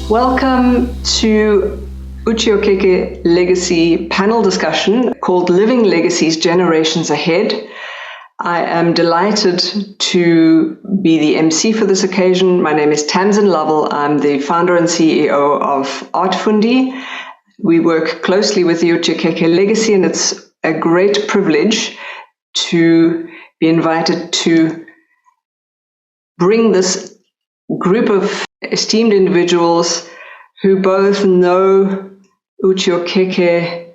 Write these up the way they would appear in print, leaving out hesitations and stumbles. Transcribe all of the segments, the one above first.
Welcome to Uche Okeke Legacy panel discussion called Living Legacies Generations Ahead. I am delighted to be the MC for this occasion. My name is Tamzin Lovell. I'm the founder and CEO of Artfundi. We work closely with the Uche Okeke Legacy, and it's a great privilege to be invited to bring this group of esteemed individuals who both know Uche Okeke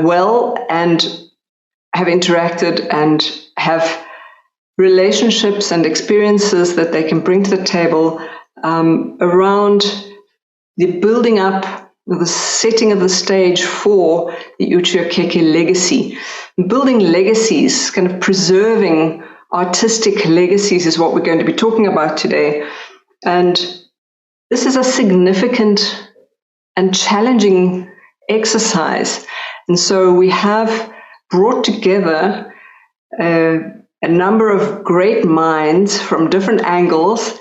well and have interacted and have relationships and experiences that they can bring to the table around the building up, the setting of the stage for the Uche Okeke legacy. Building legacies, kind of preserving artistic legacies is what we're going to be talking about today. And this is a significant and challenging exercise. And so we have brought together a number of great minds from different angles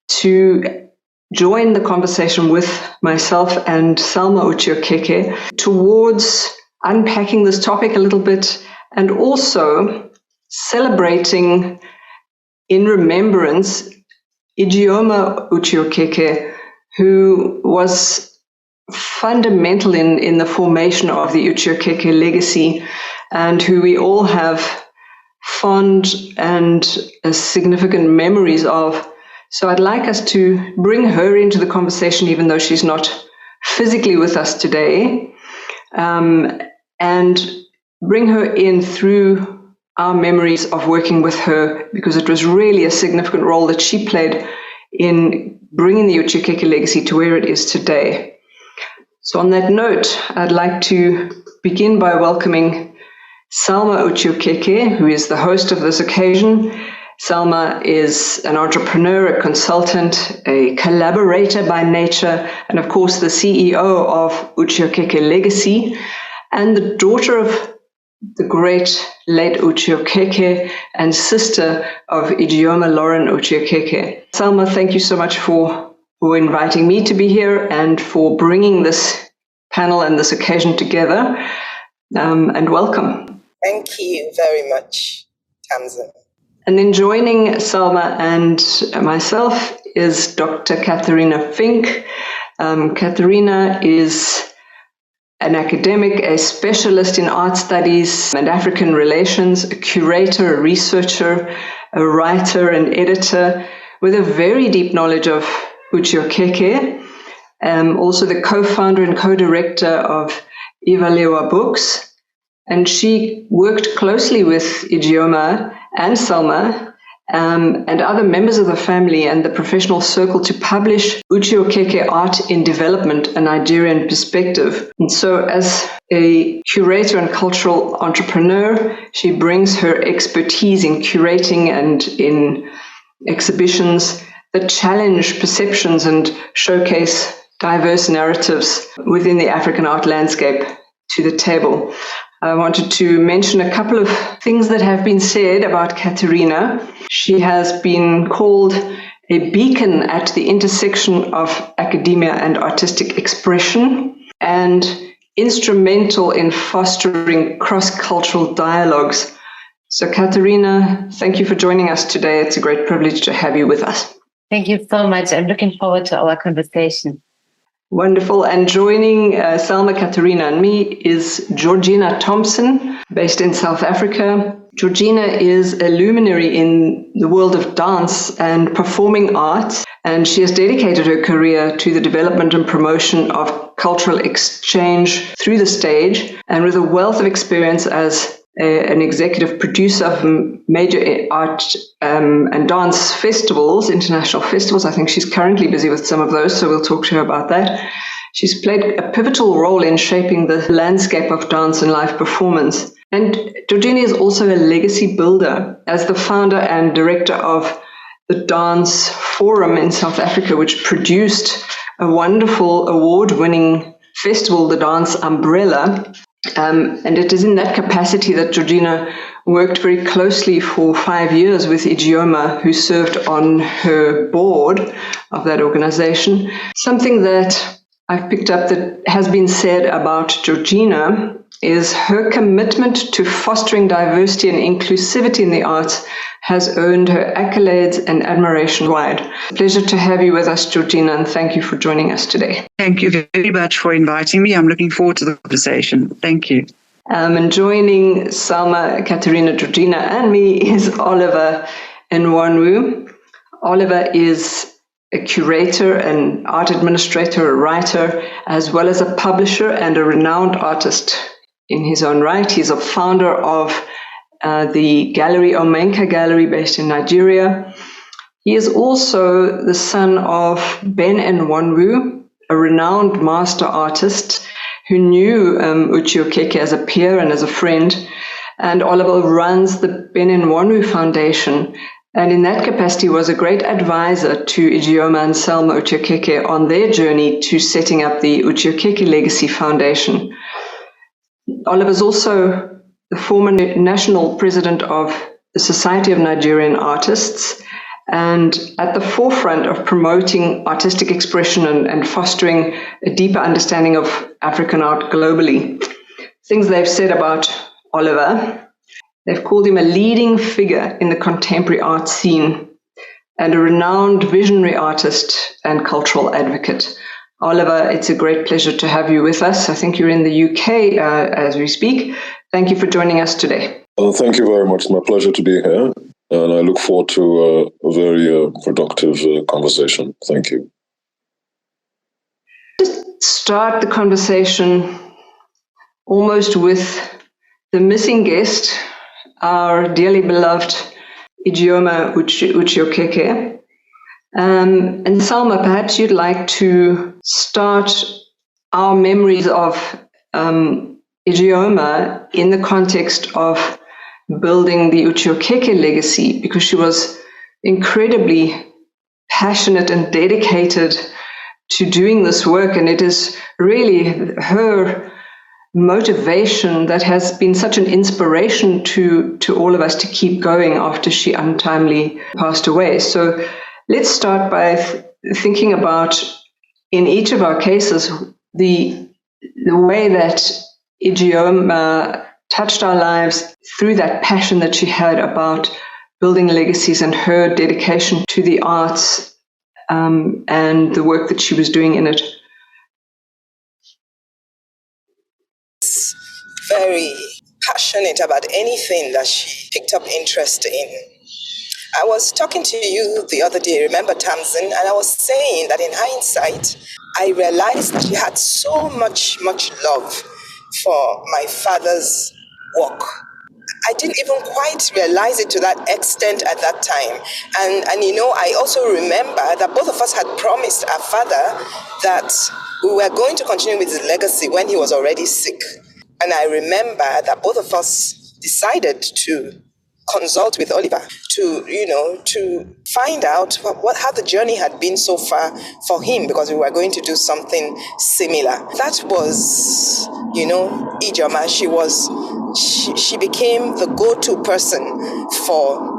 to join the conversation with myself and Salma Uche-Okeke towards unpacking this topic a little bit and also celebrating in remembrance Ijeoma Uche-Okeke, who was fundamental in the formation of the Uche Okeke legacy and who we all have fond and significant memories of. So I'd like us to bring her into the conversation, even though she's not physically with us today, and bring her in through our memories of working with her, because it was really a significant role that she played in bringing the Uche Okeke legacy to where it is today. So on that note, I'd like to begin by welcoming Salma Uche-Okeke, who is the host of this occasion. Salma is an entrepreneur, a consultant, a collaborator by nature, and of course the CEO of Uche Okeke Legacy, and the daughter of the great late Uche Okeke and sister of Ijeoma Lauren Uche-Okeke. Salma, thank you so much for inviting me to be here and for bringing this panel and this occasion together, and welcome. Thank you very much, Tamzin. And then joining Salma and myself is Dr. Katharina Fink. Katharina is an academic, a specialist in art studies and African relations, a curator, a researcher, a writer and editor with a very deep knowledge of Uche Okeke, also the co-founder and co-director of Ivalewa Books. And she worked closely with Ijeoma and Salma and other members of the family and the professional circle to publish Uche Okeke Art in Development, a Nigerian Perspective. And so as a curator and cultural entrepreneur, she brings her expertise in curating and in exhibitions that challenge perceptions and showcase diverse narratives within the African art landscape to the table. I wanted to mention a couple of things that have been said about Katharina. She has been called a beacon at the intersection of academia and artistic expression and instrumental in fostering cross-cultural dialogues. So Katharina, thank you for joining us today. It's a great privilege to have you with us. Thank you so much. I'm looking forward to our conversation. Wonderful. And joining Salma, Katharina, and me is Georgina Thompson, based in South Africa. Georgina is a luminary in the world of dance and performing arts, and she has dedicated her career to the development and promotion of cultural exchange through the stage, and with a wealth of experience as an executive producer of major art and dance festivals, international festivals. I think she's currently busy with some of those, so we'll talk to her about that. She's played a pivotal role in shaping the landscape of dance and live performance. And Georgina is also a legacy builder as the founder and director of the Dance Forum in South Africa, which produced a wonderful award-winning festival, the Dance Umbrella. And it is in that capacity that Georgina worked very closely for 5 years with Ijeoma, who served on her board of that organization. Something that I've picked up that has been said about Georgina is her commitment to fostering diversity and inclusivity in the arts has earned her accolades and admiration wide. Pleasure to have you with us, Georgina, and thank you for joining us today. Thank you very much for inviting me. I'm looking forward to the conversation. Thank you. And joining Salma, Katerina, Georgina, and me is Oliver Enwonwu. Oliver is a curator, an art administrator, a writer, as well as a publisher and a renowned artist in his own right. He's a founder of the gallery Omenka Gallery based in Nigeria. He is also the son of Ben Enwonwu, a renowned master artist who knew Uche Okeke as a peer and as a friend. And Oliver runs the Ben Enwonwu Foundation, and in that capacity was a great advisor to Ijeoma and Salma Uche-Okeke on their journey to setting up the Uche Okeke Legacy Foundation. Oliver is also the former national president of the Society of Nigerian Artists and at the forefront of promoting artistic expression and fostering a deeper understanding of African art globally. Things they've said about Oliver: they've called him a leading figure in the contemporary art scene and a renowned visionary artist and cultural advocate. Oliver, it's a great pleasure to have you with us. I think you're in the UK as we speak. Thank you for joining us today. Thank you very much. It's my pleasure to be here, and I look forward to a very productive conversation. Thank you. Just start the conversation almost with the missing guest, our dearly beloved Ijeoma Uche-Okeke. And Salma, perhaps you'd like to start our memories of Ijeoma in the context of building the Uche Okeke legacy, because she was incredibly passionate and dedicated to doing this work, and it is really her motivation that has been such an inspiration to all of us to keep going after she untimely passed away. So let's start by thinking about, in each of our cases, the way that Ijeoma touched our lives through that passion that she had about building legacies and her dedication to the arts and the work that she was doing in it. Very passionate about anything that she picked up interest in. I was talking to you the other day, remember Tamzin, and I was saying that in hindsight, I realized that she had so much love for my father's work. I didn't even quite realize it to that extent at that time. And you know, I also remember that both of us had promised our father that we were going to continue with his legacy when he was already sick. And I remember that both of us decided to consult with Oliver to find out how the journey had been so far for him, because we were going to do something similar. That was, Ijeoma. She became the go-to person for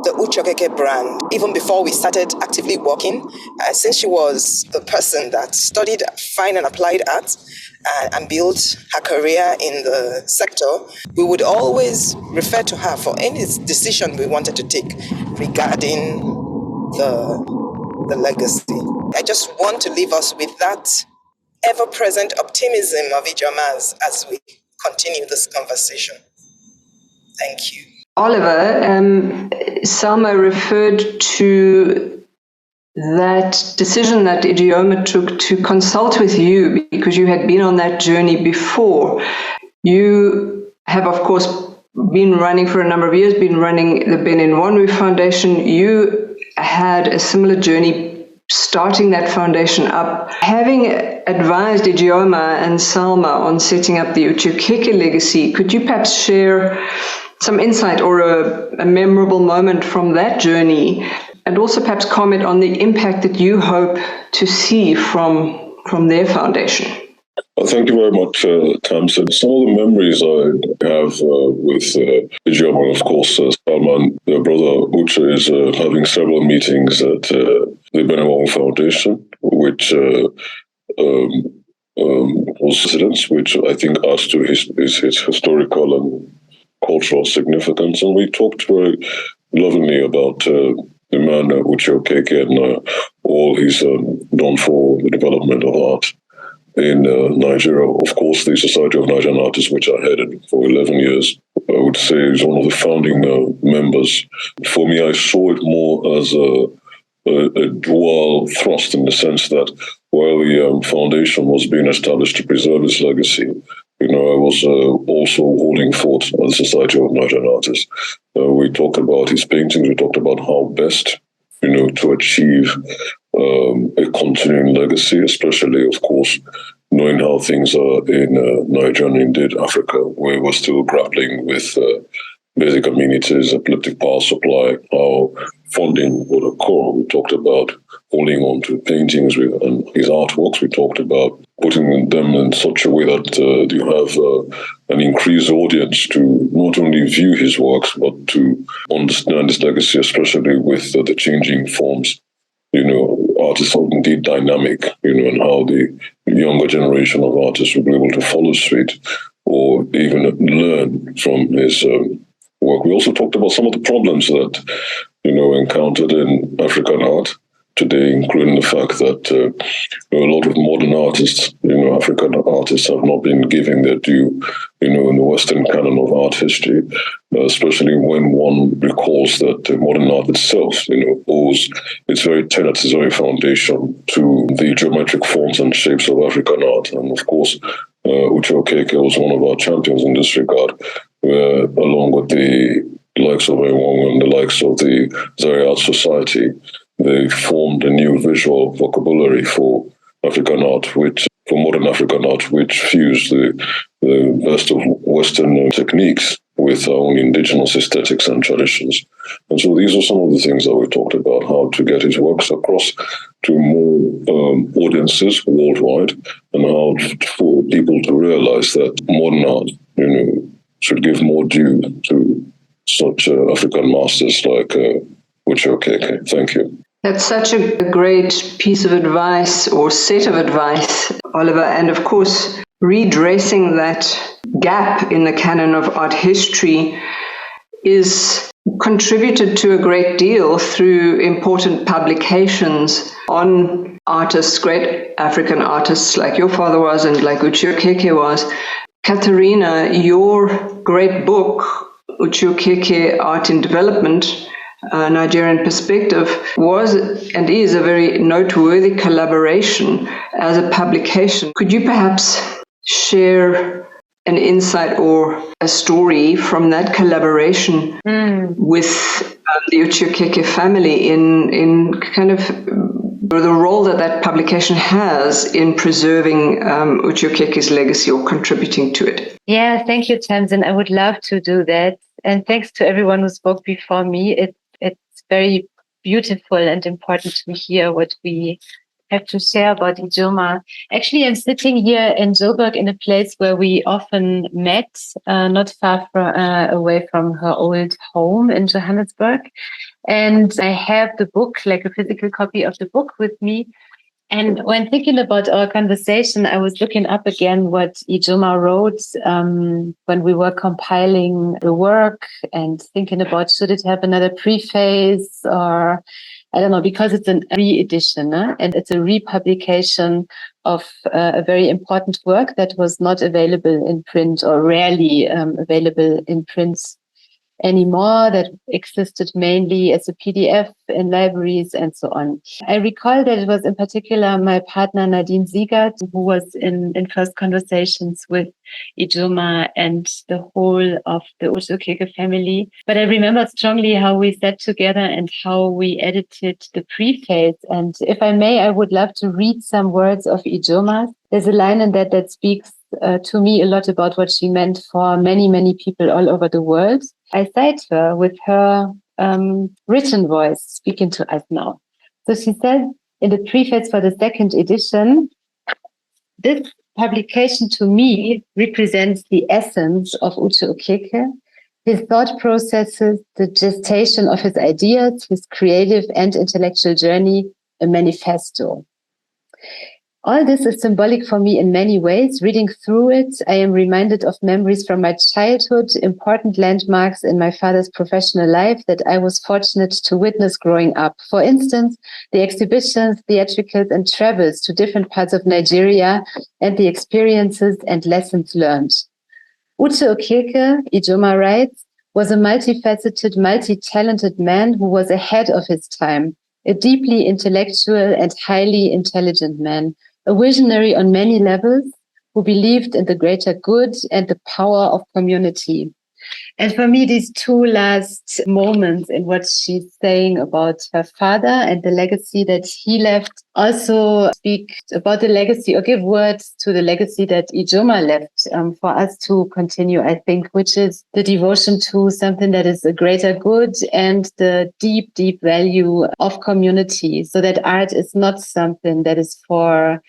the Uche Okeke brand, even before we started actively working, since she was the person that studied fine and applied art and built her career in the sector. We would always refer to her for any decision we wanted to take regarding the legacy. I just want to leave us with that ever-present optimism of Ijeoma as we continue this conversation. Thank you. Oliver, Salma referred to that decision that Ijeoma took to consult with you because you had been on that journey before. You have, of course, been running for a number of years, been running the Ben Enwonwu Foundation. You had a similar journey starting that foundation up. Having advised Ijeoma and Salma on setting up the Uche Okeke Legacy, could you perhaps share some insight or a memorable moment from that journey, and also perhaps comment on the impact that you hope to see from their foundation? Thank you very much, Tamzin. Some of the memories I have with Ijoma, of course, Salma and their brother Uche is having several meetings at the Ben Enwonwu Foundation, which was residence, which I think adds to his historical and cultural significance. And we talked very lovingly about the man Uche Okeke and all he's done for the development of art in Nigeria. Of course, the Society of Nigerian Artists, which I headed for 11 years, I would say is one of the founding members. For me, I saw it more as a dual thrust in the sense that while the foundation was being established to preserve its legacy, I was also holding forth at the Society of Nigerian Artists. We talked about his paintings. We talked about how best, to achieve a continuing legacy, especially, of course, knowing how things are in Nigeria and indeed Africa, where we're still grappling with basic amenities, epileptic power supply, how funding would occur. We talked about holding on to paintings and his artworks. We talked about putting them in such a way that you have an increased audience to not only view his works, but to understand his legacy, especially with the changing forms. Artists are indeed dynamic, and how the younger generation of artists will be able to follow suit or even learn from his work. We also talked about some of the problems that, encountered in African art today, including the fact that a lot of modern artists, African artists have not been given their due, in the Western canon of art history, especially when one recalls that modern art itself, owes its very tenets, its very foundation to the geometric forms and shapes of African art. And of course, Uche Okeke was one of our champions in this regard, along with the likes of Enwonwu and the likes of the Zaire Art Society. They formed a new visual vocabulary for African art, for modern African art, which fused the best of Western techniques with our own indigenous aesthetics and traditions. And so these are some of the things that we talked about, how to get his works across to more audiences worldwide, and how for people to realize that modern art, should give more due to such African masters like Uche Okeke. Thank you. That's such a great piece of advice or set of advice, Oliver. And of course, redressing that gap in the canon of art history is contributed to a great deal through important publications on artists, great African artists like your father was and like Uche Okeke was. Katharina, your great book, Uche Okeke, Art in Development, Nigerian Perspective, was and is a very noteworthy collaboration as a publication. Could you perhaps share an insight or a story from that collaboration with the Uche Okeke family in kind of the role that publication has in preserving Uche Okeke's legacy or contributing to it? Yeah, thank you, Tamzin. I would love to do that. And thanks to everyone who spoke before me. It's very beautiful and important to hear what we have to share about Ijoma. Actually, I'm sitting here in Joburg in a place where we often met, not far away from her old home in Johannesburg. And I have the book, like a physical copy of the book with me. And when thinking about our conversation, I was looking up again what Ijoma wrote when we were compiling the work and thinking about should it have another preface or I don't know, because it's a re-edition and it's a republication of a very important work that was not available in print or rarely available in print anymore, that existed mainly as a PDF in libraries and so on. I recall that it was in particular my partner Nadine Ziegert who was in first conversations with Ijoma and the whole of the Uche Okeke family. But I remember strongly how we sat together and how we edited the preface. And if I may, I would love to read some words of Ijoma. There's a line in that speaks to me a lot about what she meant for many, many people all over the world. I cite her with her written voice speaking to us now. So she says in the preface for the second edition, this publication to me represents the essence of Uche Okeke, his thought processes, the gestation of his ideas, his creative and intellectual journey, a manifesto. All this is symbolic for me in many ways. Reading through it, I am reminded of memories from my childhood, important landmarks in my father's professional life that I was fortunate to witness growing up. For instance, the exhibitions, theatricals, and travels to different parts of Nigeria and the experiences and lessons learned. Uche Okeke, Ijoma writes, was a multifaceted, multi-talented man who was ahead of his time, a deeply intellectual and highly intelligent man, a visionary on many levels, who believed in the greater good and the power of community. And for me, these two last moments in what she's saying about her father and the legacy that he left also speak about the legacy or give words to the legacy that Ijoma left for us to continue, I think, which is the devotion to something that is a greater good and the deep, deep value of community, so that art is not something that is for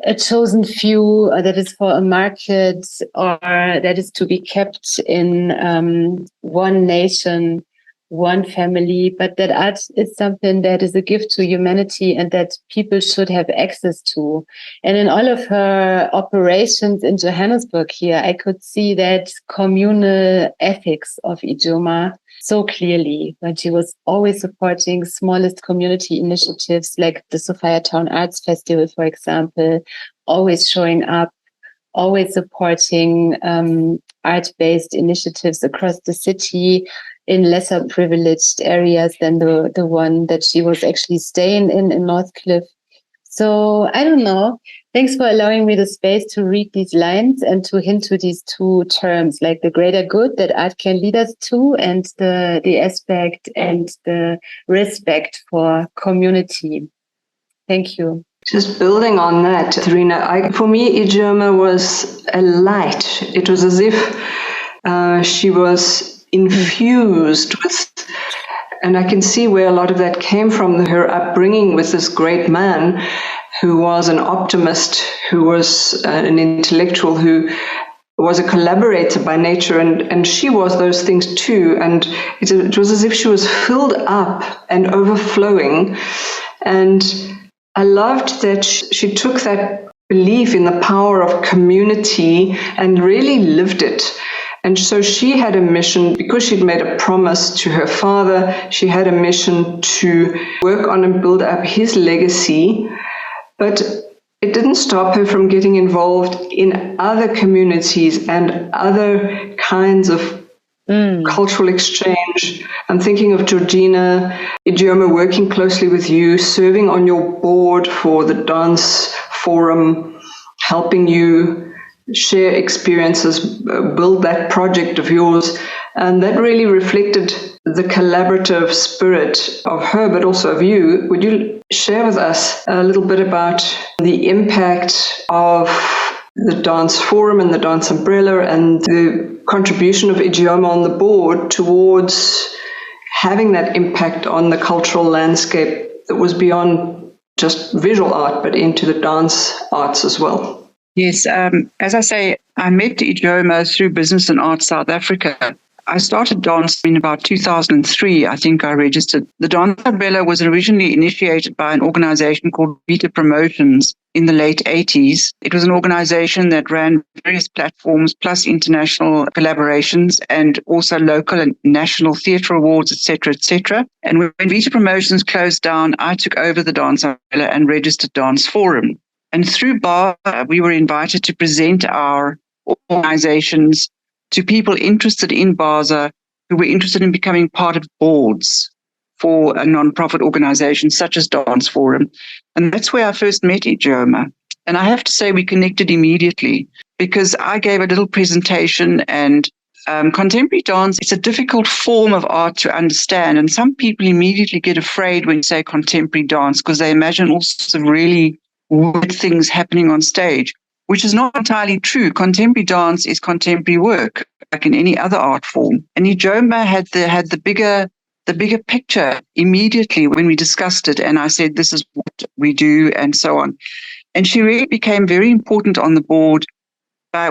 a chosen few, or that is for a market, or that is to be kept in one nation, one family, but that art is something that is a gift to humanity and that people should have access to. And in all of her operations in Johannesburg here, I could see that communal ethics of Ijoma so clearly, when she was always supporting smallest community initiatives like the Sophia Town Arts Festival, for example, always showing up, always supporting art-based initiatives across the city in lesser privileged areas than the one that she was actually staying in Northcliffe. So I don't know. Thanks for allowing me the space to read these lines and to hint to these two terms, like the greater good that art can lead us to, and the aspect and the respect for community. Thank you. Just building on that, Tarina, for me, Ijoma was a light. It was as if she was infused with, and I can see where a lot of that came from, her upbringing with this great man who was an optimist, who was an intellectual, who was a collaborator by nature, and she was those things too. And it was as if she was filled up and overflowing. And I loved that she took that belief in the power of community and really lived it. And so she had a mission, because she'd made a promise to her father, she had a mission to work on and build up his legacy. But it didn't stop her from getting involved in other communities and other kinds of cultural exchange. I'm thinking of Georgina Ijoma working closely with you, serving on your board for the dance forum, helping you share experiences, build that project of yours. And that really reflected the collaborative spirit of her, but also of you. Would you share with us a little bit about the impact of the dance forum and the dance umbrella and the contribution of Ijoma on the board towards having that impact on the cultural landscape that was beyond just visual art, but into the dance arts as well? Yes, as I say, I met Ijoma through Business and Art South Africa. I started dance in about 2003. I think I registered. The Dance Umbrella was originally initiated by an organization called Vita Promotions in the late 80s. It was an organization that ran various platforms plus international collaborations and also local and national theatre awards, etc., etc. And when Vita Promotions closed down, I took over the Dance Umbrella and registered Dance Forum. And through BASA, we were invited to present our organizations to people interested in BASA who were interested in becoming part of boards for a non-profit organization such as Dance Forum. And that's where I first met Ijoma. And I have to say we connected immediately because I gave a little presentation, and contemporary dance, it's a difficult form of art to understand. And some people immediately get afraid when you say contemporary dance because they imagine all sorts of really weird things happening on stage, which is not entirely true. Contemporary dance is contemporary work, like in any other art form. And Ijoma had the bigger picture immediately when we discussed it. And I said, this is what we do, and so on. And she really became very important on the board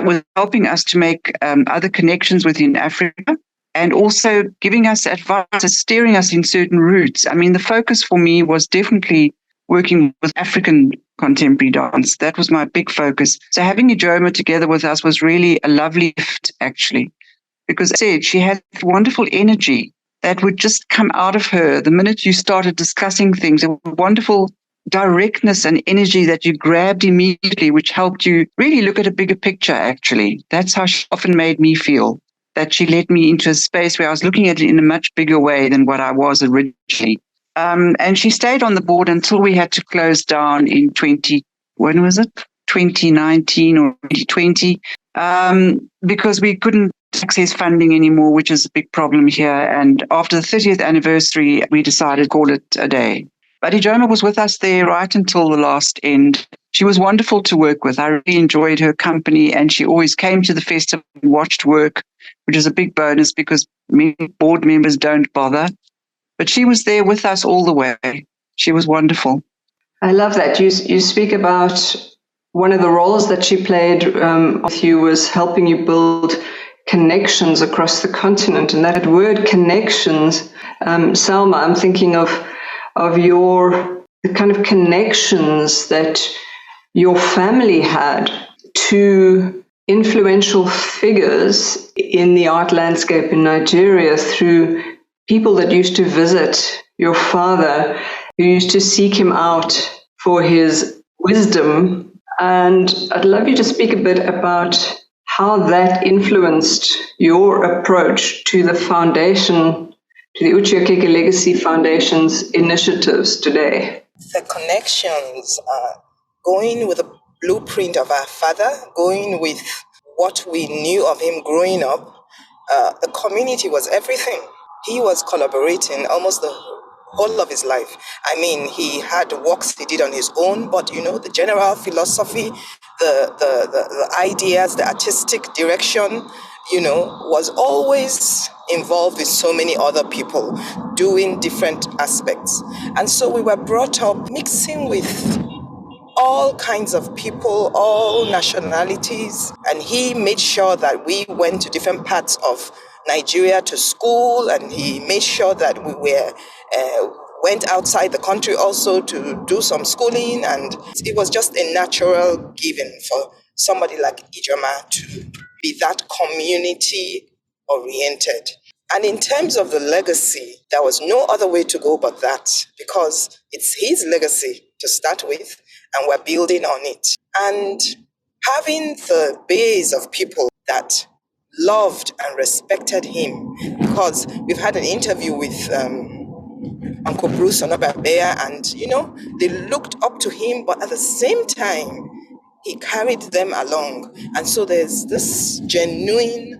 with helping us to make other connections within Africa and also giving us advice, steering us in certain routes. I mean, the focus for me was definitely working with African contemporary dance. That was my big focus. So having Ijoma together with us was really a lovely gift, actually, because as I said, she had wonderful energy that would just come out of her the minute you started discussing things. A wonderful directness and energy that you grabbed immediately, which helped you really look at a bigger picture, actually. That's how she often made me feel, that she led me into a space where I was looking at it in a much bigger way than what I was originally. And she stayed on the board until we had to close down in 2019 or 2020, because we couldn't access funding anymore, which is a big problem here. And after the 30th anniversary, we decided to call it a day. But Ijoma was with us there right until the last end. She was wonderful to work with. I really enjoyed her company, and she always came to the festival and watched work, which is a big bonus because many board members don't bother. But she was there with us all the way. She was wonderful. I love that. You speak about one of the roles that she played with you was helping you build connections across the continent. And that word connections, Salma, I'm thinking of the kind of connections that your family had to influential figures in the art landscape in Nigeria through people that used to visit your father, who used to seek him out for his wisdom. And I'd love you to speak a bit about how that influenced your approach to the foundation, to the Uche Okeke Legacy Foundation's initiatives today. The connections are going with the blueprint of our father, going with what we knew of him growing up. The community was everything. He was collaborating almost the whole of his life. I mean, he had works he did on his own, but the general philosophy, the ideas, the artistic direction, was always involved with so many other people doing different aspects. And so we were brought up mixing with all kinds of people, all nationalities, and he made sure that we went to different parts of Nigeria to school, and he made sure that we went outside the country also to do some schooling, and it was just a natural given for somebody like Ijoma to be that community oriented. And in terms of the legacy, there was no other way to go but that, because it's his legacy to start with, and we're building on it. And having the base of people that loved and respected him, because we've had an interview with Uncle Bruce Onobabea, and they looked up to him, but at the same time, he carried them along. And so there's this genuine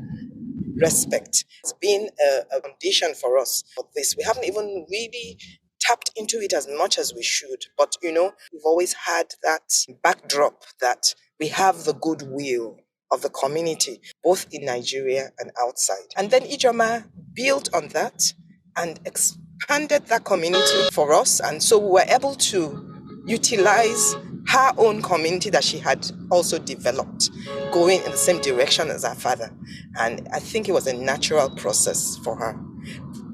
respect. It's been a condition for us for this. We haven't even really tapped into it as much as we should. But, we've always had that backdrop that we have the goodwill of the community, both in Nigeria and outside. And then Ijoma built on that and expanded that community for us. And so we were able to utilize her own community that she had also developed, going in the same direction as her father. And I think it was a natural process for her.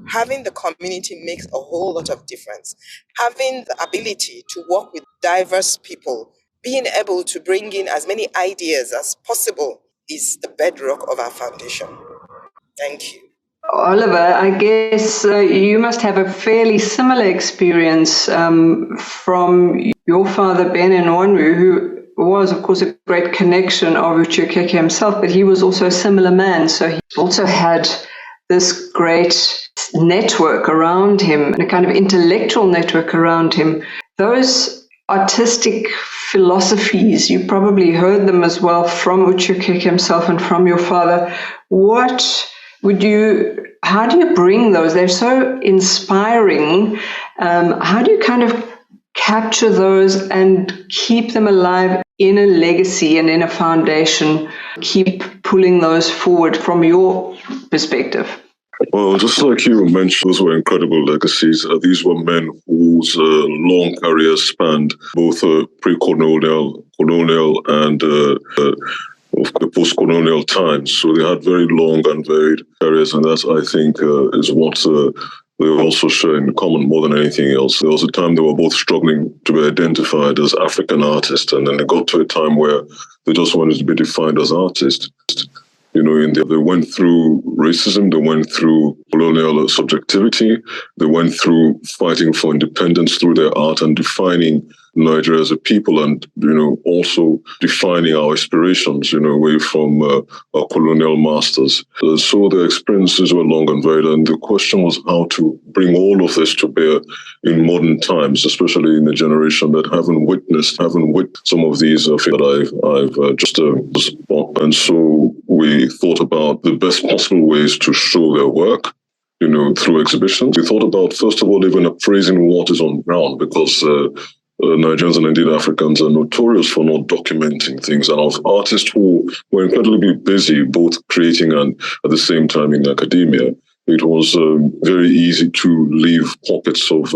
Having the community makes a whole lot of difference. Having the ability to work with diverse people, being able to bring in as many ideas as possible is the bedrock of our foundation. Thank you. Oliver, I guess you must have a fairly similar experience from your father, Ben Enwonwu, who was, of course, a great connection of Uche Okeke himself, but he was also a similar man. So he also had this great network around him, a kind of intellectual network around him. Those artistic philosophies, you probably heard them as well from Uche Okeke himself and from your father. How do you bring those? They're so inspiring. How do you kind of capture those and keep them alive in a legacy and in a foundation? Keep pulling those forward from your perspective. Well, just like you mentioned, those were incredible legacies. These were men whose long careers spanned both pre-colonial, colonial, and of post-colonial times. So they had very long and varied careers, and that, I think, is what they also share in common more than anything else. There was a time they were both struggling to be identified as African artists, and then they got to a time where they just wanted to be defined as artists. You know, they went through racism, they went through colonial subjectivity, they went through fighting for independence through their art and defining Nigeria as a people, and, you know, also defining our aspirations, you know, away from our colonial masters. So the experiences were long and varied, and the question was how to bring all of this to bear in modern times, especially in a generation that haven't witnessed some of these things that I've just and so we thought about the best possible ways to show their work, you know, through exhibitions. We thought about, first of all, even appraising what is on ground, because Nigerians and indeed Africans are notorious for not documenting things, and of artists who were incredibly busy, both creating and at the same time in academia. It was very easy to leave pockets of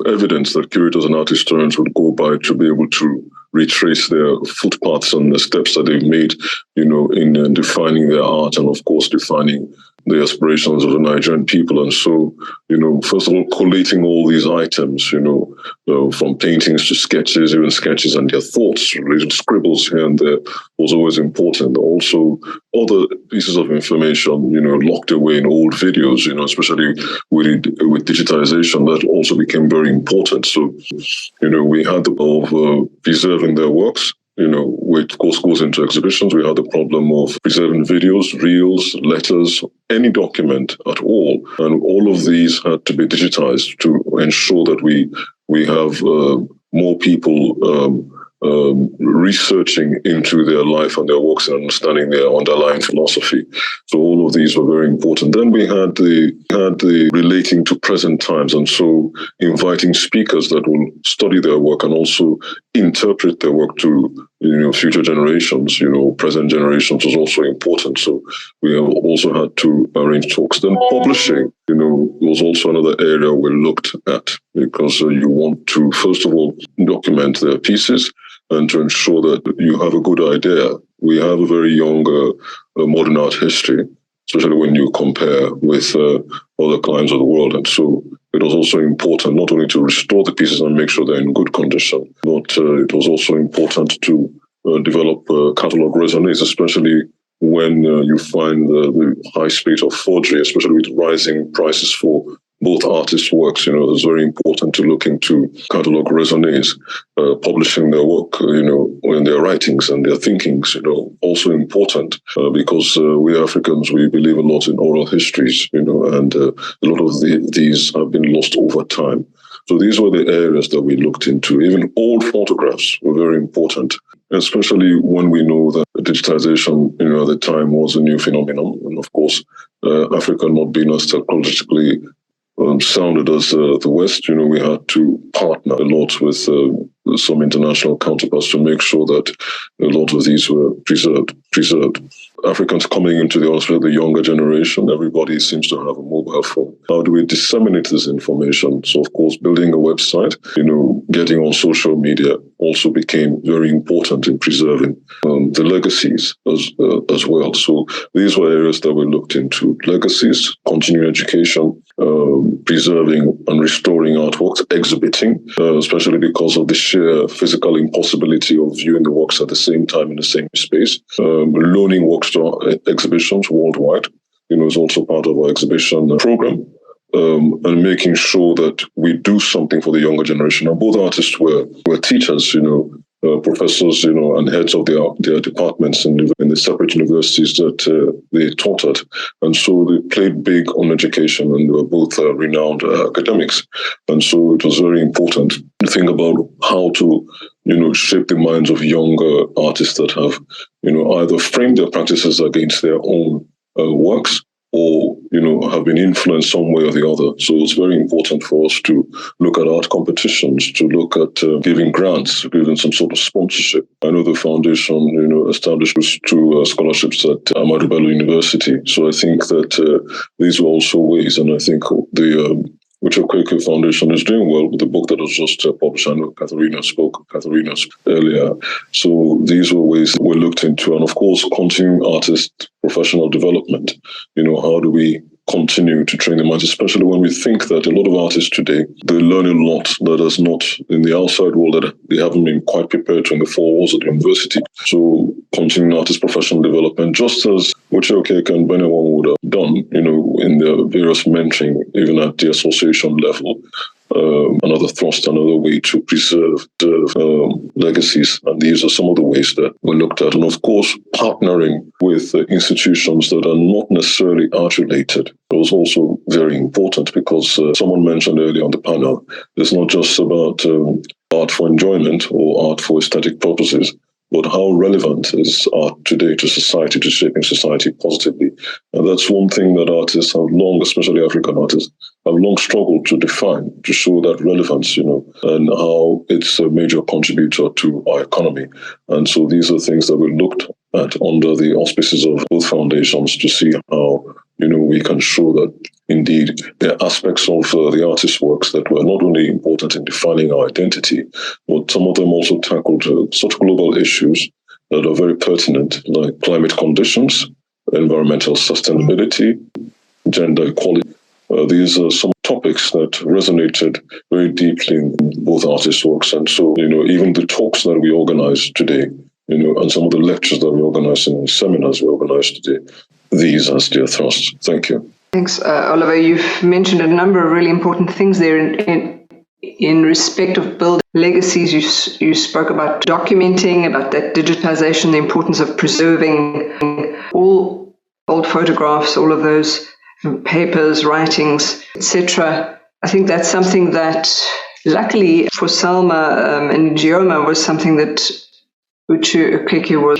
evidence that curators and art historians would go by to be able to retrace their footpaths and the steps that they've made, you know, in defining their art and, of course, defining the aspirations of the Nigerian people. And so, you know, first of all, collating all these items, you know, from paintings to sketches, even sketches and their thoughts, little scribbles here and there, was always important. Also, other pieces of information, you know, locked away in old videos, you know, especially with digitization, that also became very important. So, you know, we had the problem of preserving their works, you know, which of course goes into exhibitions. We had the problem of preserving videos, reels, letters, any document at all. And all of these had to be digitized to ensure that we have more people researching into their life and their works and understanding their underlying philosophy. So all of these were very important. Then we had the relating to present times, and so inviting speakers that will study their work and also interpret their work to, you know, future generations, you know, present generations was also important. So we also had to arrange talks. Then publishing, you know, was also another area we looked at, because you want to, first of all, document their pieces and to ensure that you have a good idea. We have a very young modern art history, especially when you compare with other climes of the world. And so it was also important not only to restore the pieces and make sure they're in good condition, but it was also important to develop catalog resonance, especially when you find the high speed of forgery, especially with rising prices for both artists' works. You know, it's very important to look into catalog resonance, publishing their work, you know, in their writings and their thinkings, you know, also important because we Africans, we believe a lot in oral histories, you know, and a lot of these have been lost over time. So these were the areas that we looked into. Even old photographs were very important, especially when we know that digitization, you know, at the time was a new phenomenon. And of course, Africa not being as technologically sounded as the West, you know, we had to partner a lot with some international counterparts to make sure that a lot of these were preserved. Africans coming into the younger generation, everybody seems to have a mobile phone. How do we disseminate this information? So, of course, building a website, you know, getting on social media also became very important in preserving the legacies as well. So these were areas that we looked into: legacies, continuing education, preserving and restoring artworks, exhibiting, especially because of the sheer physical impossibility of viewing the works at the same time in the same space, loaning works to exhibitions worldwide, you know, is also part of our exhibition program, and making sure that we do something for the younger generation. And both artists were teachers, you know, professors, you know, and heads of their departments in the separate universities that they taught at. And so they played big on education, and they were both renowned academics. And so it was very important to think about how to, you know, shape the minds of younger artists that have, you know, either framed their practices against their own works, or, have been influenced some way or the other. So it's very important for us to look at art competitions, to look at giving grants, giving some sort of sponsorship. I know the foundation, established through scholarships at Ahmadu Bello University. So I think that these were also ways, and I think the Uche Okeke Foundation is doing well with the book that was just published. I know Katharina spoke earlier. So these were ways that we looked into. And of course, continuing artist professional development. How do we continue to train them, especially when we think that a lot of artists today, they learn a lot that is not in the outside world, that they haven't been quite prepared to in the four walls of the university. So continuing artist professional development, just as Uche Okeke and Ben Enwonwu would have done, in their various mentoring, even at the association level. Another thrust, another way to preserve legacies. And these are some of the ways that we looked at. And of course, partnering with institutions that are not necessarily art-related was also very important, because someone mentioned earlier on the panel, it's not just about art for enjoyment or art for aesthetic purposes, but how relevant is art today to society, to shaping society positively? And that's one thing that artists have long, especially African artists, have long struggled to define, to show that relevance, and how it's a major contributor to our economy. And so these are things that we looked at under the auspices of both foundations to see how, we can show that indeed there are aspects of the artist's works that were not only important in defining our identity, but some of them also tackled such global issues that are very pertinent, like climate conditions, environmental sustainability, gender equality. These are some topics that resonated very deeply in both artists' works. And so, even the talks that we organize today, and some of the lectures that we organize and seminars we organize today, these as their thrusts. Thank you. Thanks, Oliver. You've mentioned a number of really important things there in respect of building legacies. You spoke about documenting, about that digitization, the importance of preserving all old photographs, all of those papers, writings, etc. I think that's something that, luckily for Salma and Ijeoma, was something that Uche Okeke was.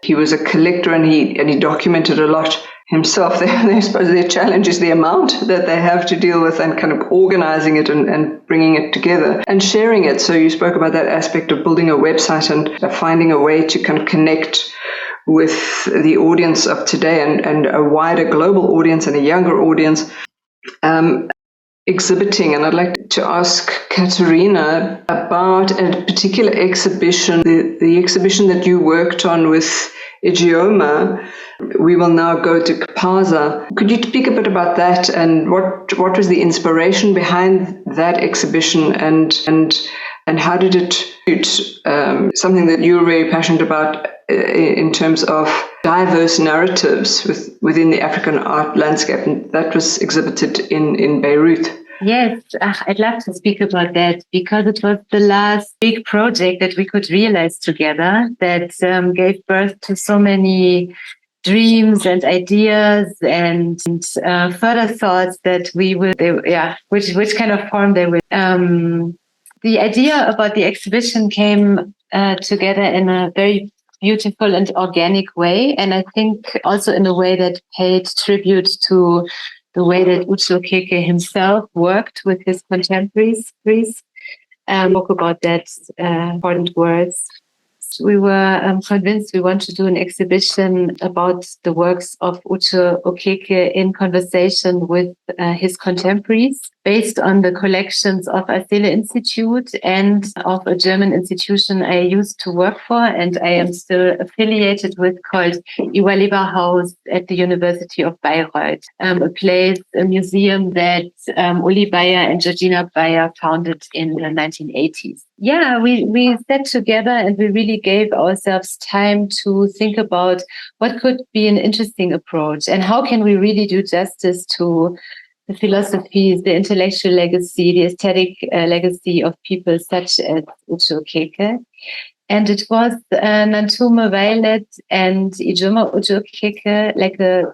He was a collector, and he documented a lot himself. I suppose their challenge is the amount that they have to deal with, and kind of organizing it and bringing it together and sharing it. So you spoke about that aspect of building a website and finding a way to kind of connect with the audience of today and a wider global audience and a younger audience. Exhibiting, and I'd like to ask Katharina about a particular exhibition, the exhibition that you worked on with Ijeoma. We will now go to Kapaza. Could you speak a bit about that, and what was the inspiration behind that exhibition, and how did it suit something that you're very passionate about in terms of diverse narratives within the African art landscape, and that was exhibited in Beirut? Yes, I'd love to speak about that, because it was the last big project that we could realize together that gave birth to so many dreams and ideas and further thoughts that which kind of form they will. The idea about the exhibition came together in a very beautiful and organic way, and I think also in a way that paid tribute to the way that Uche Okeke himself worked with his contemporaries. Spoke about that important words. We were convinced we want to do an exhibition about the works of Uche Okeke in conversation with his contemporaries, based on the collections of Asele Institute and of a German institution I used to work for and I am still affiliated with, called Iwaliba House at the University of Bayreuth, a museum that Uli Bayer and Georgina Bayer founded in the 1980s. Yeah, we sat together and we really gave ourselves time to think about what could be an interesting approach and how can we really do justice to the philosophies, the intellectual legacy, the aesthetic legacy of people such as Uche Okeke. And it was Nantume Violet and Ijeoma Uche Okeke, like a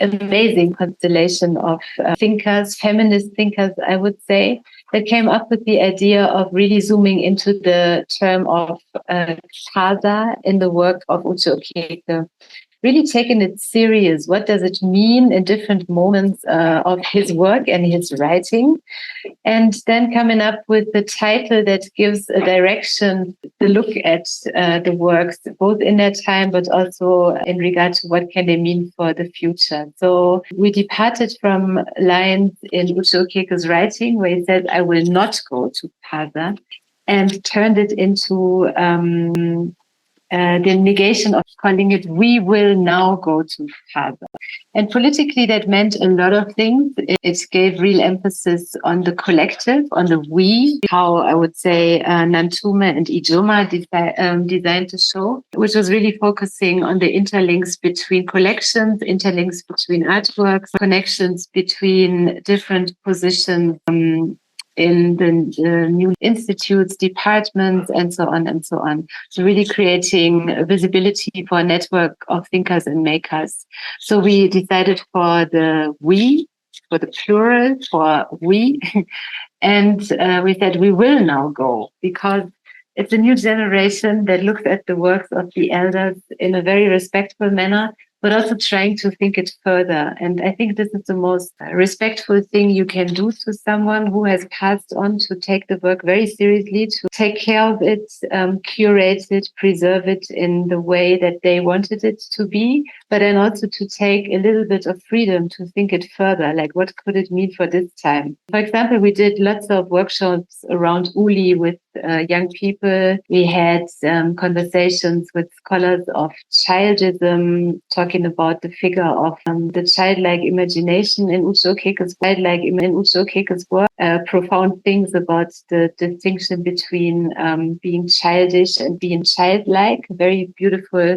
amazing constellation of thinkers, feminist thinkers, I would say, that came up with the idea of really zooming into the term of Kaza in the work of Uche Okeke. really taken it serious. What does it mean in different moments of his work and his writing? And then coming up with the title that gives a direction, the look at the works, both in their time, but also in regard to what can they mean for the future. So we departed from lines in Uche Okeke's writing where he said, "I will not go to Paza," and turned it into the negation of calling it, "We will now go to Paza." And politically, that meant a lot of things. It gave real emphasis on the collective, on the we, how I would say Nantume and Ijoma designed the show, which was really focusing on the interlinks between collections, interlinks between artworks, connections between different positions in the new institutes, departments, and so on and so on. So really creating visibility for a network of thinkers and makers. So we decided for the we, for the plural, for we, and we said we will now go, because it's a new generation that looks at the works of the elders in a very respectful manner, but also trying to think it further. And I think this is the most respectful thing you can do to someone who has passed on, to take the work very seriously, to take care of it, curate it, preserve it in the way that they wanted it to be, but then also to take a little bit of freedom to think it further, like what could it mean for this time? For example, we did lots of workshops around Uli with young people. We had conversations with scholars of childism, talking about the figure of the childlike imagination in Uche Okeke's work, profound things about the distinction between being childish and being childlike, very beautiful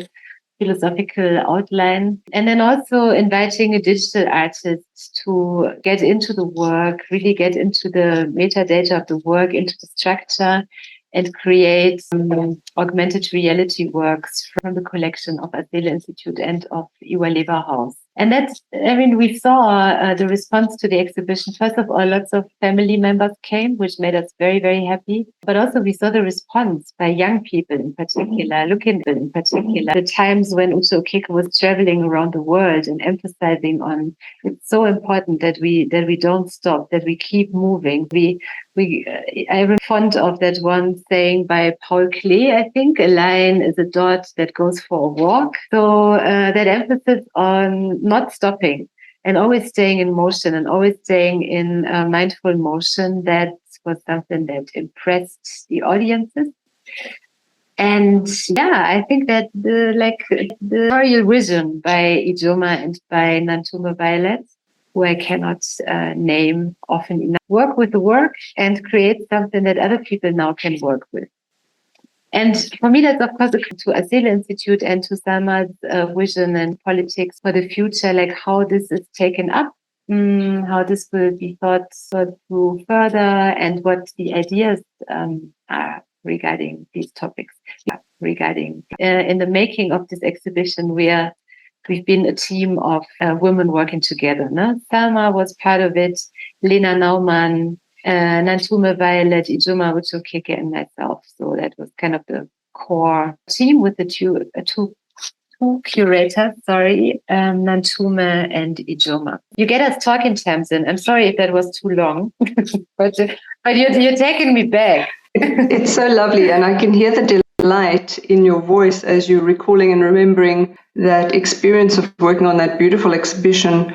philosophical outline. And then also inviting a digital artist to get into the work, really get into the metadata of the work, into the structure, and create augmented reality works from the collection of Adele Institute and of Iwa House. And that's, I mean, we saw the response to the exhibition. First of all, lots of family members came, which made us very, very happy. But also we saw the response by young people in particular, the times when Uche Okeke was traveling around the world and emphasizing on it's so important that we don't stop, that we keep moving. I'm fond of that one saying by Paul Klee, I think, "A line is a dot that goes for a walk." So that emphasis on not stopping and always staying in motion and always staying in mindful motion, that was something that impressed the audiences. And yeah, I think that the editorial vision by Ijoma and by Nantume Violet, who I cannot name often enough, work with the work and create something that other people now can work with. And for me, that's, of course, to Adele Institute and to Salma's vision and politics for the future, like how this is taken up, how this will be thought through further, and what the ideas are regarding these topics. In the making of this exhibition, we've been a team of women working together. No? Salma was part of it, Lena Naumann, Nantume Violet, Ijoma Okeke, and myself. So that was kind of the core team with the two curators, Nantume and Ijoma. You get us talking, Tamzin. I'm sorry if that was too long, but you're taking me back. It's so lovely, and I can hear the delight in your voice as you're recalling and remembering that experience of working on that beautiful exhibition,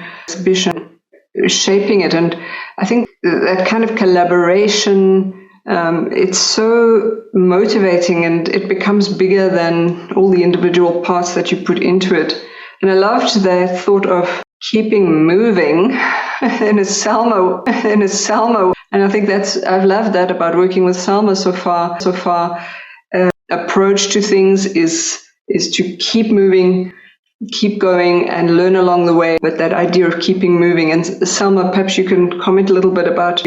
shaping it. And I think that kind of collaboration, it's so motivating, and it becomes bigger than all the individual parts that you put into it. And I loved the thought of keeping moving in a Salma. And I think I've loved that about working with Salma so far. Approach to things is to keep moving, keep going, and learn along the way. But that idea of keeping moving, and Salma, perhaps you can comment a little bit about.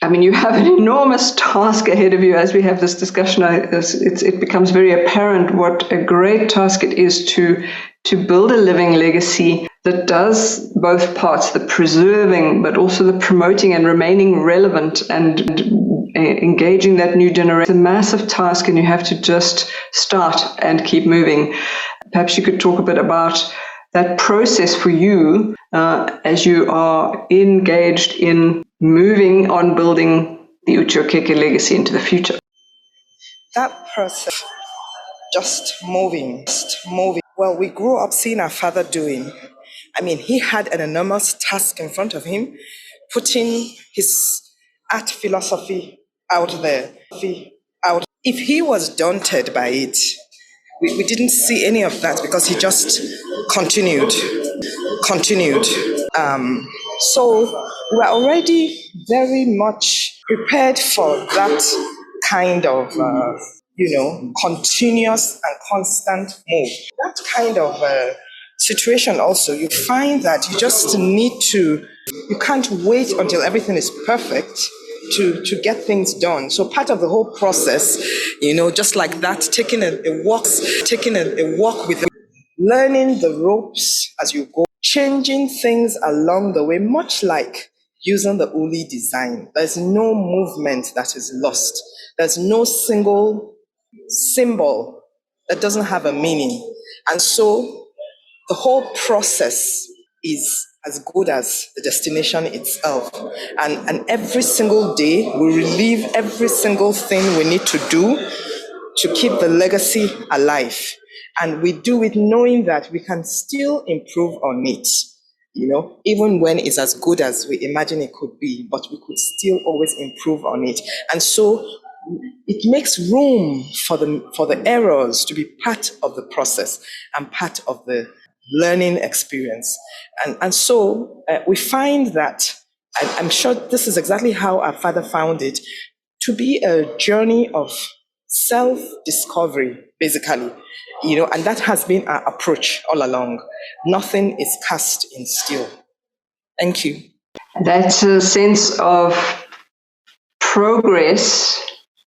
I mean, you have an enormous task ahead of you as we have this discussion. It becomes very apparent what a great task it is to build a living legacy that does both parts, the preserving, but also the promoting and remaining relevant and engaging that new generation. It's a massive task, and you have to just start and keep moving. perhaps you could talk a bit about that process for you as you are engaged in moving on building the Uche Okeke legacy into the future. That process, just moving. Well, we grew up seeing our father doing. I mean, he had an enormous task in front of him, putting his art philosophy out there. If he was daunted by it, we didn't see any of that because he just continued. So we're already very much prepared for that kind of, continuous and constant move. That kind of situation also, you find that you just need to, you can't wait until everything is perfect to get things done. So part of the whole process, just like that, taking a walk with them, learning the ropes as you go, changing things along the way, much like using the Uli design. There's no movement that is lost. There's no single symbol that doesn't have a meaning. And so the whole process is as good as the destination itself. And every single day, we relieve every single thing we need to do to keep the legacy alive. And we do it knowing that we can still improve on it, even when it's as good as we imagine it could be, but we could still always improve on it. And so it makes room for the errors to be part of the process and part of the learning experience. And so we find that, and I'm sure this is exactly how our father found it, to be a journey of self-discovery, basically, and that has been our approach all along. Nothing is cast in stone. Thank you. That's a sense of progress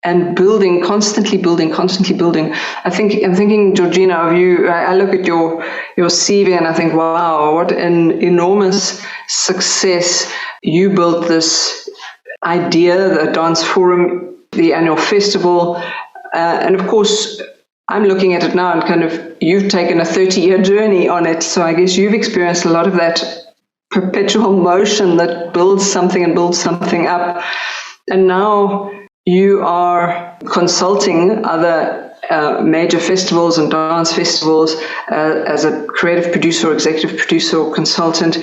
and constantly building. I'm thinking, Georgina, of you. I look at your CV and I think, wow, what an enormous success. You built this idea, the dance forum, the annual festival, and of course, I'm looking at it now and kind of, you've taken a 30-year journey on it. So I guess you've experienced a lot of that perpetual motion that builds something up. And now you are consulting other major festivals and dance festivals as a creative producer, or executive producer, or consultant.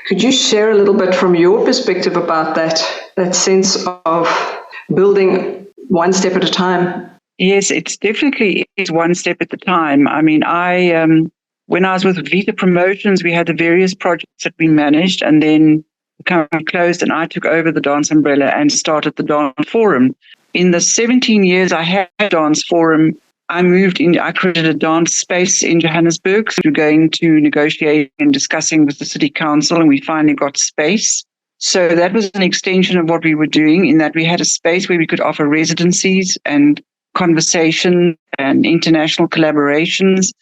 Could you share a little bit from your perspective about that sense of building one step at a time? Yes, it's definitely is one step at a time. I mean, when I was with Vita Promotions, we had the various projects that we managed, and then the company closed and I took over the dance umbrella and started the dance forum. In the 17 years I had dance forum, I created a dance space in Johannesburg. So we were going to negotiate and discussing with the city council, and we finally got space. So that was an extension of what we were doing, in that we had a space where we could offer residencies and conversation and international collaborations,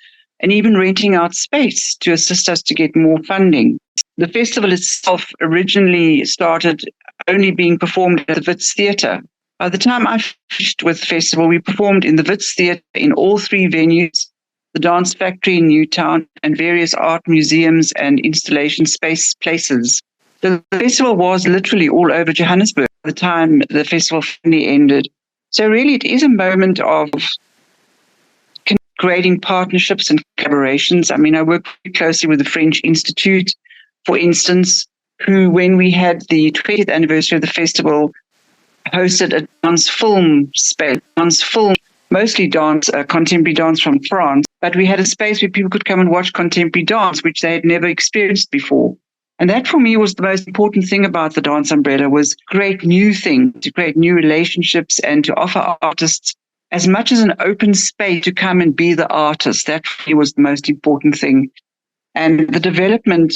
and even renting out space to assist us to get more funding. The festival itself originally started only being performed at the Wits Theatre. By the time I finished with the festival, we performed in the Wits Theatre in all three venues, the Dance Factory in Newtown, and various art museums and installation places. The festival was literally all over Johannesburg by the time the festival finally ended. So really, it is a moment of creating partnerships and collaborations. I mean, I work very closely with the French Institute, for instance, who, when we had the 20th anniversary of the festival, hosted a dance film space, mostly dance, contemporary dance from France. But we had a space where people could come and watch contemporary dance, which they had never experienced before. And that for me was the most important thing about the Dance Umbrella, was create new things, to create new relationships and to offer artists as much as an open space to come and be the artist. That for me was the most important thing. And the development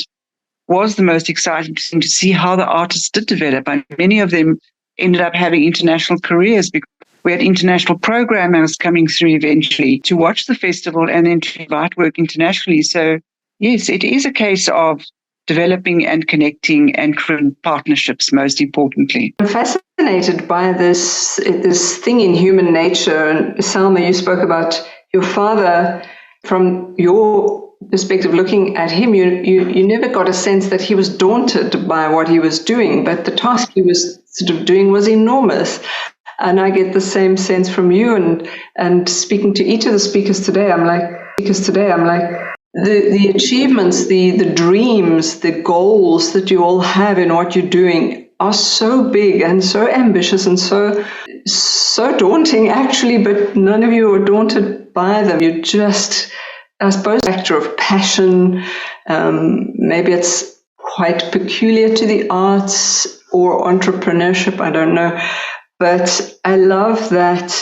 was the most exciting thing, to see how the artists did develop. And many of them ended up having international careers, because we had international programmers coming through eventually to watch the festival and then to invite work internationally. So yes, it is a case of developing and connecting and creating partnerships, most importantly. I'm fascinated by this thing in human nature. And Salma, you spoke about your father from your perspective, looking at him, you never got a sense that he was daunted by what he was doing, but the task he was sort of doing was enormous. And I get the same sense from you. And speaking to each of the speakers today, I'm like, the achievements, the dreams, the goals that you all have in what you're doing are so big and so ambitious and so daunting, actually, but none of you are daunted by them. You just, I suppose, a factor of passion. Maybe it's quite peculiar to the arts or entrepreneurship, I don't know. But I love that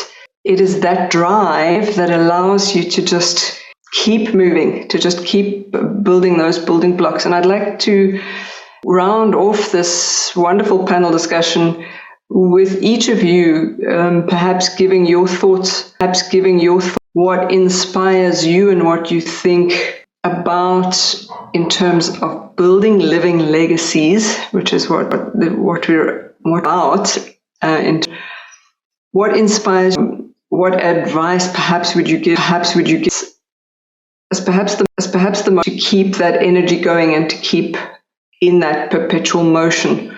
it is that drive that allows you to just keep moving, to just keep building those building blocks. And I'd like to round off this wonderful panel discussion with each of you, perhaps giving your thoughts, what inspires you and what you think about in terms of building living legacies, which is what we're about. What inspires you? What advice perhaps would you give as perhaps the most to keep that energy going and to keep in that perpetual motion?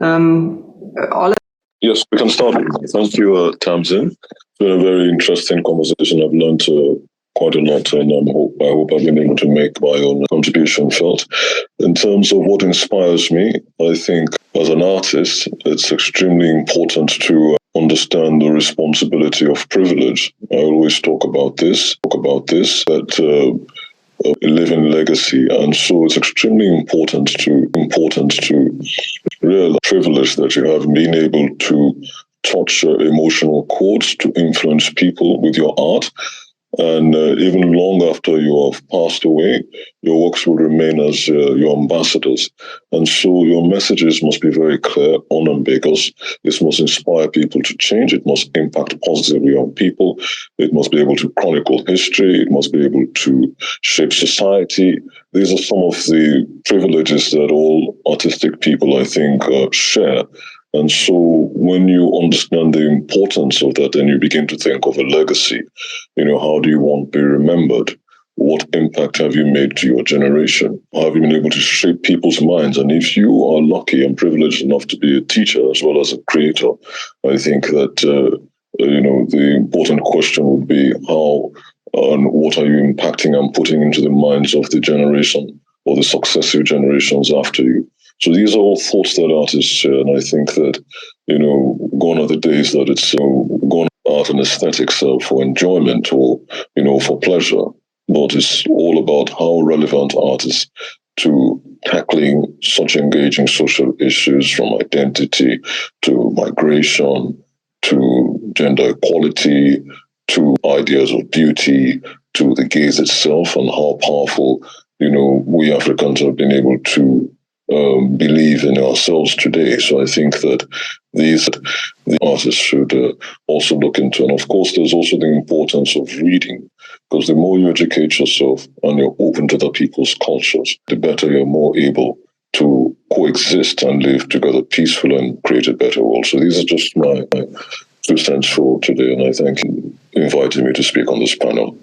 Oliver? Yes, we can start. Thank you, Tamzin. It's been a very interesting conversation. I've learned quite a lot, and I hope I've been able to make my own contribution felt. In terms of what inspires me, I think as an artist, it's extremely important to understand the responsibility of privilege. I always talk about this, that living legacy. And so it's extremely important to realize privilege that you have, being able to touch emotional chords, to influence people with your art. And even long after you have passed away, your works will remain as your ambassadors. And so your messages must be very clear, unambiguous. This must inspire people to change. It must impact positively on people. It must be able to chronicle history. It must be able to shape society. These are some of the privileges that all artistic people, I think, share. And so when you understand the importance of that, then you begin to think of a legacy. How do you want to be remembered? What impact have you made to your generation? How have you been able to shape people's minds? And if you are lucky and privileged enough to be a teacher as well as a creator, I think that, the important question would be how and what are you impacting and putting into the minds of the generation or the successive generations after you? So these are all thoughts that artists share, and I think that, gone are the days that it's gone art and aesthetics for enjoyment or, for pleasure, but it's all about how relevant art is to tackling such engaging social issues, from identity to migration to gender equality to ideas of beauty to the gaze itself, and how powerful, we Africans have been able to believe in ourselves today. So I think that the artists should also look into. And of course, there's also the importance of reading, because the more you educate yourself and you're open to other people's cultures, the better you're more able to coexist and live together peacefully and create a better world. So these are just my 2 cents for today, and I thank you for inviting me to speak on this panel.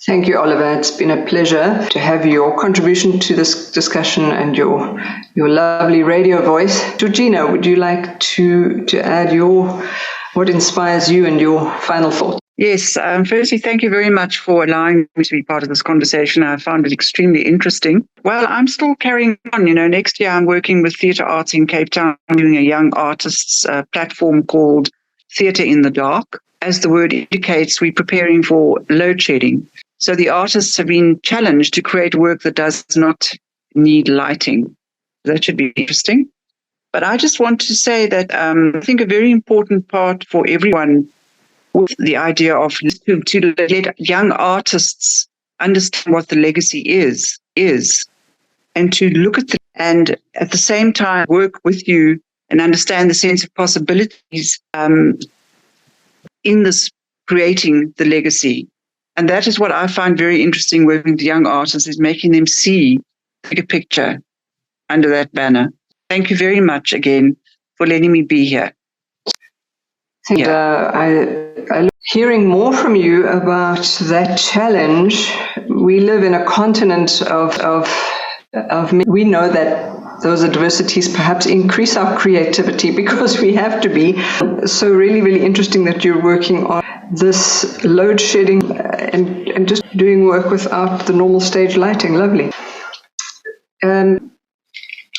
Thank you, Oliver. It's been a pleasure to have your contribution to this discussion and your lovely radio voice. Georgina, would you like to add what inspires you and your final thought? Yes, firstly, thank you very much for allowing me to be part of this conversation. I found it extremely interesting. Well, I'm still carrying on. Next year I'm working with Theatre Arts in Cape Town, doing a young artists platform called Theatre in the Dark. As the word indicates, we're preparing for load shedding. So the artists have been challenged to create work that does not need lighting. That should be interesting. But I just want to say that I think a very important part for everyone with the idea of to let young artists understand what the legacy is, and to look at and at the same time work with you and understand the sense of possibilities in this creating the legacy. And that is what I find very interesting working with young artists, is making them see the bigger picture under that banner. Thank you very much again for letting me be here. And I hearing more from you about that challenge. We live in a continent of we know that those adversities perhaps increase our creativity because we have to be. So really, really interesting that you're working on this load shedding and just doing work without the normal stage lighting. Lovely.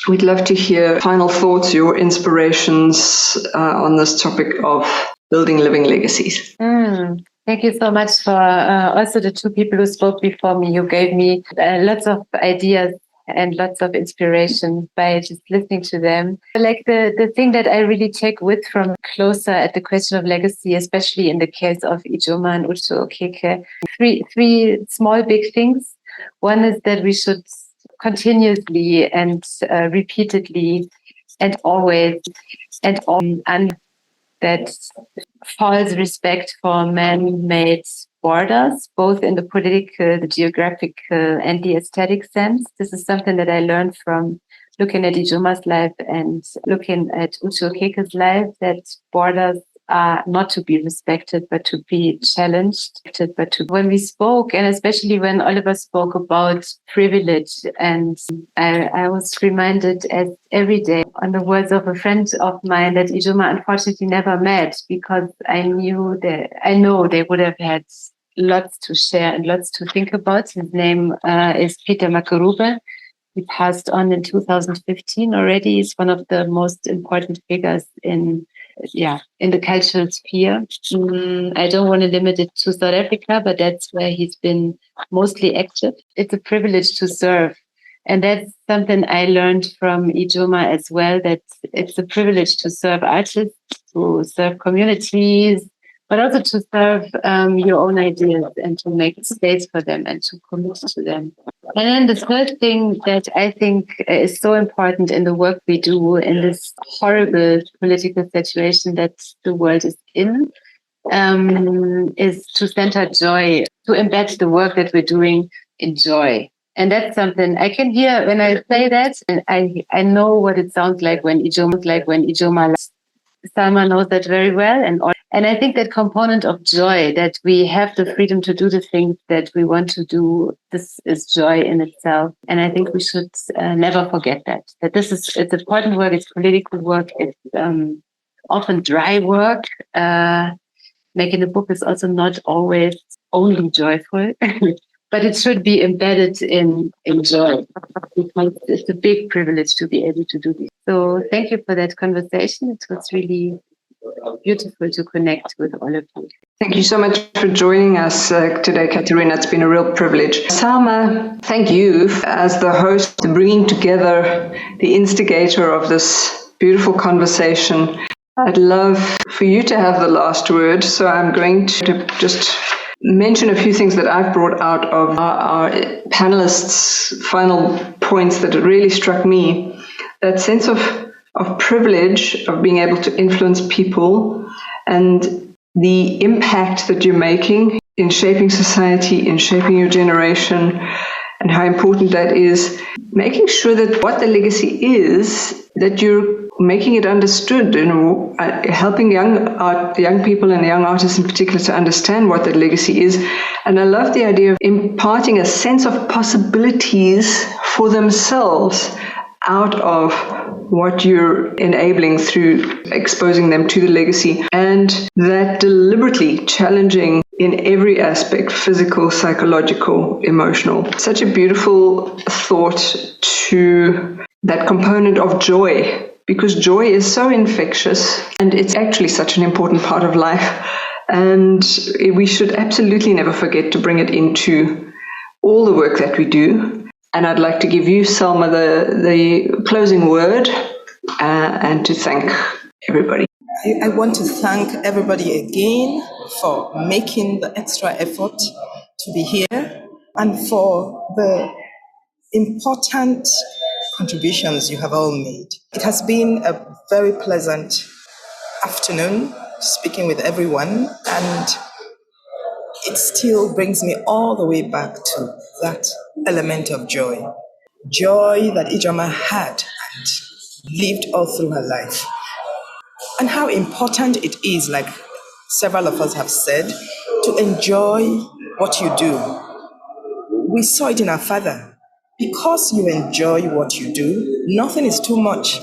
We'd love to hear final thoughts, your inspirations on this topic of building living legacies. Thank you so much for also the two people who spoke before me. You gave me lots of ideas and lots of inspiration by just listening to them. Like the thing that I really take with from closer at the question of legacy, especially in the case of Ijoma and Uche Okeke, three small big things. One is that we should continuously and repeatedly and always and that false respect for man-made borders, both in the political, the geographical, and the aesthetic sense. This is something that I learned from looking at Ijoma's life and looking at Uche Okeke's life, that borders are not to be respected, but to be challenged. When we spoke, and especially when Oliver spoke about privilege, and I was reminded as every day on the words of a friend of mine that Ijoma unfortunately never met, because I know they would have had lots to share and lots to think about. His name is Peter Makarube. He passed on in 2015 already. He's one of the most important figures in the cultural sphere. I don't want to limit it to South Africa, but that's where he's been mostly active. It's a privilege to serve. And that's something I learned from Ijoma as well, that it's a privilege to serve artists, to serve communities, but also to serve your own ideas and to make space for them and to commit to them. And then the third thing that I think is so important in the work we do in this horrible political situation that the world is in, is to center joy, to embed the work that we're doing in joy. And that's something I can hear when I say that, and I know what it sounds like when Ijoma. Salma knows that very well, and I think that component of joy, that we have the freedom to do the things that we want to do, this is joy in itself. And I think we should never forget that it's important work, it's political work, it's often dry work. Making a book is also not always only joyful, but it should be embedded in joy, because it's a big privilege to be able to do this. So thank you for that conversation. It was really beautiful to connect with all of you. Thank you so much for joining us today, Katerina. It's been a real privilege. Salma, thank you as the host, bringing together, the instigator of this beautiful conversation. I'd love for you to have the last word, so I'm going to just mention a few things that I've brought out of our panelists' final points that really struck me. That sense of privilege, of being able to influence people, and the impact that you're making in shaping society, in shaping your generation, and how important that is. Making sure that what the legacy is, that you're making it understood, helping young people and young artists in particular to understand what that legacy is. And I love the idea of imparting a sense of possibilities for themselves out of what you're enabling through exposing them to the legacy, and that deliberately challenging in every aspect, physical, psychological, emotional. Such a beautiful thought to that component of joy, because joy is so infectious and it's actually such an important part of life. And we should absolutely never forget to bring it into all the work that we do. And I'd like to give you, Salma, the closing word and to thank everybody. I want to thank everybody again for making the extra effort to be here and for the important contributions you have all made. It has been a very pleasant afternoon speaking with everyone, and it still brings me all the way back to that element of joy. Joy that Ijoma had and lived all through her life. and how important it is, like several of us have said, to enjoy what you do. We saw it in our father. Because you enjoy what you do, nothing is too much.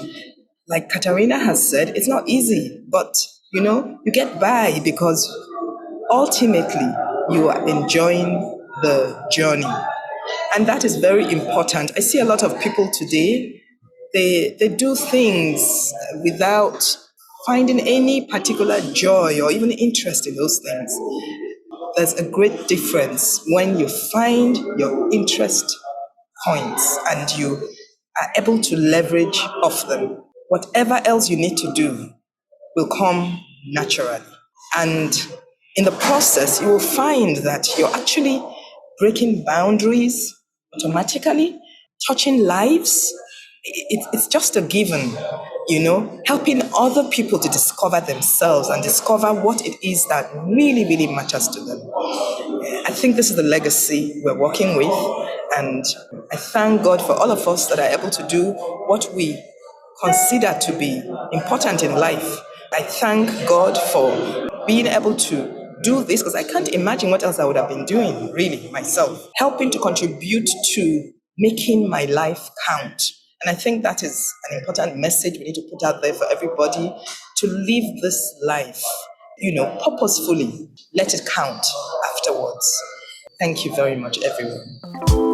Like Katarina has said, it's not easy, but you get by because ultimately you are enjoying the journey. And that is very important. I see a lot of people today, they do things without finding any particular joy or even interest in those things. There's a great difference when you find your interest points and you are able to leverage off them. Whatever else you need to do will come naturally. And in the process, you will find that you're actually breaking boundaries automatically, touching lives. It's just a given, helping other people to discover themselves and discover what it is that really, really matters to them. I think this is the legacy we're working with, and I thank God for all of us that are able to do what we consider to be important in life. I thank God for being able to do this because I can't imagine what else I would have been doing, really, myself, helping to contribute to making my life count. And I think that is an important message we need to put out there for everybody to live this life, purposefully. Let it count afterwards. Thank you very much, everyone.